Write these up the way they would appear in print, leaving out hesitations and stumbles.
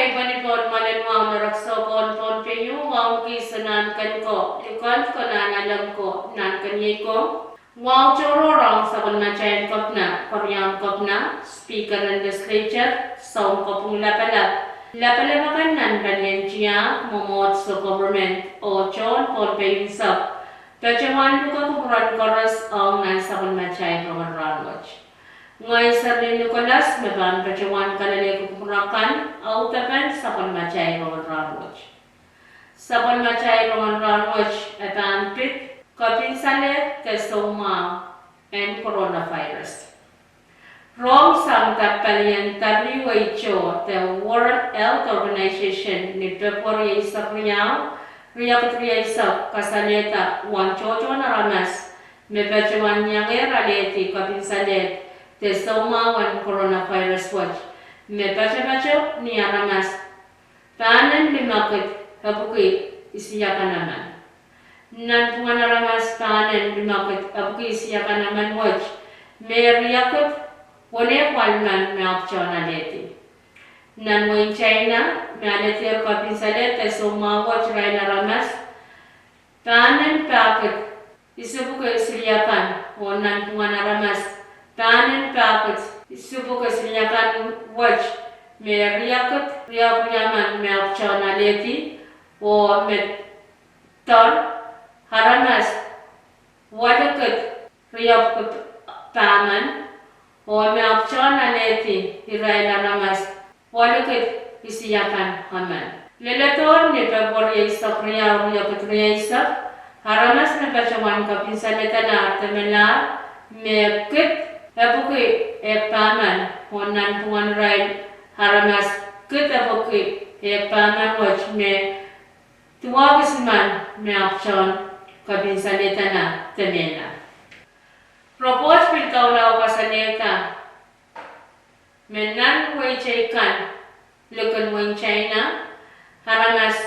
may panipon malinwaw na rakso kon penyo waw kisanan kan ko ikan ko na alam ko nan kanyay ko waw chororong sa kon machayan kop na koryang kop na speaker ng legislature saum kopong lapalabakan nan kanyan siya momot sa government o chon kon penyo sab tachawan luka kuburan koras ang nasa kon machayan roman ranwatch Ngay Sarni Nicolas, meban pacawan kalale kukurakan, au tapan sapan macay Roman Ranwatch. Sapan macay Roman Ranwatch etan pit kapinsale tesoma and coronavirus. Rome sang tapalian WHO, the World Health Organization, ni February isak riyak isak kasaleta wan chocho na ramas, me pacawan yang aleti kapinsale te soma wan coronavirus watch me baca ni aramas tanan limakit habuki isiyakan naman nan tungan aramas tanan limakit habuki isiyakan naman watch me riyakit wale walman me apchana leti nan mo in China me aleti kapinsale te soma watch rai aramas tanan pakit isibuki isiyakan o nan tungan aramas tanan pakit subuka sinyakan watch me riyakat riyaman me apchana leti o me tar haramas wadakat riyakat taman o me apchana leti iraila ramas wadakat isiyakan haman lelator ne February isak riyakat riyasak haramas me pacawan kapinsaleta na artemela me kit Epuki paman honan pungan rai haramas kita epuki paman watch me tuwagisman me apchon kabinsaleta na temena. Propose pilkaulaw kasaleta menan way chaykan lukan way China haramas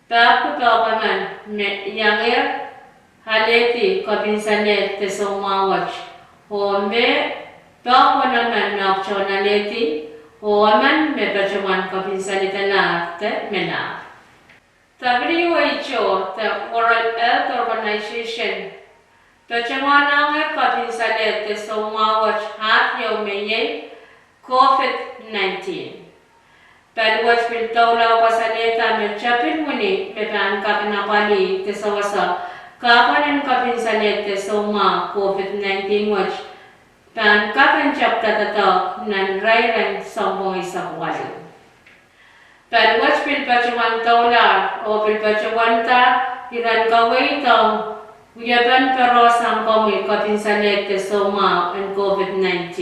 paman me yangir haleti kabinsalet tesoma watch Home bako naman na opsyon na leti, homan me pacawan kapinsalita te mena. WHO, the World Health Organization, pacawan ang kapinsalit te sumawach hat yaw meye COVID-19. Palwach piltawlaw pasalita me chapin muni petan kapinapali te sawasa kapan kapinsalit te suma COVID-19 watch pan kapan chapta tato nan rairan sambong isak walo. Pan watch pilpacawan tawla o pilpacawan ta iran kaway taw uyaban pero sambong kapinsalit te suma and COVID-19.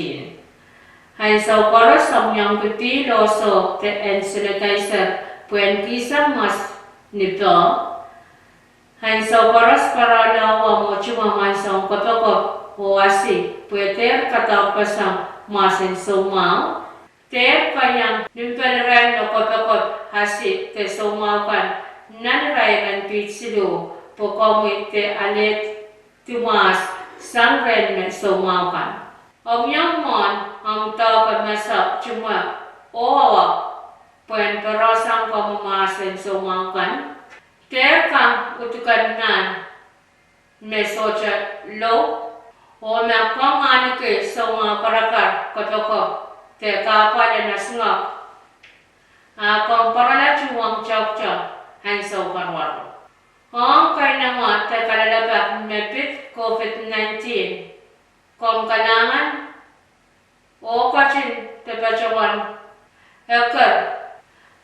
Hay sa para samyang kuti loso te and sanitizer puen kisang mas nito Hay sa paras para lawa mo chumamay sa kapakop o asi pueter katapasang masin sumaw ter kayang nimpeneran no kapakop hasi te sumaw kan nanrairan pitsilu pokomi te alet tumas sangren men sumaw kan omyang mon ang tawag masak cuma owa puen perasang pamamasin sumaw kan Ter kang utukan nan mesocha lo o me kong ani ke so nga parakar kotoko te kapal na sngak a kong parala chuwang chapcha han so parwaro hong kay na nga te kalalabak mepit COVID-19 kong kalangan o kachin te pachawan ekar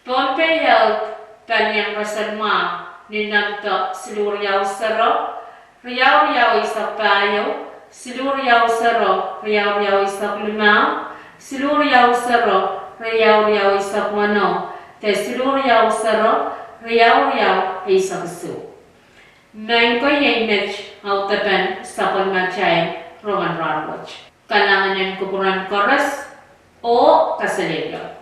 Pompe Health kanyang rasanma Ninamta siluriyaw saro, riyaw isak payo, siluriyaw saro, riyaw isak limaw, siluriyaw saro, riyaw isak mano, te siluriyaw saro, riyaw isak su. Main ko yung image au tapan sa pagmachay Roman Ranwatch. Kalangan yung kupuran koras o kasalito.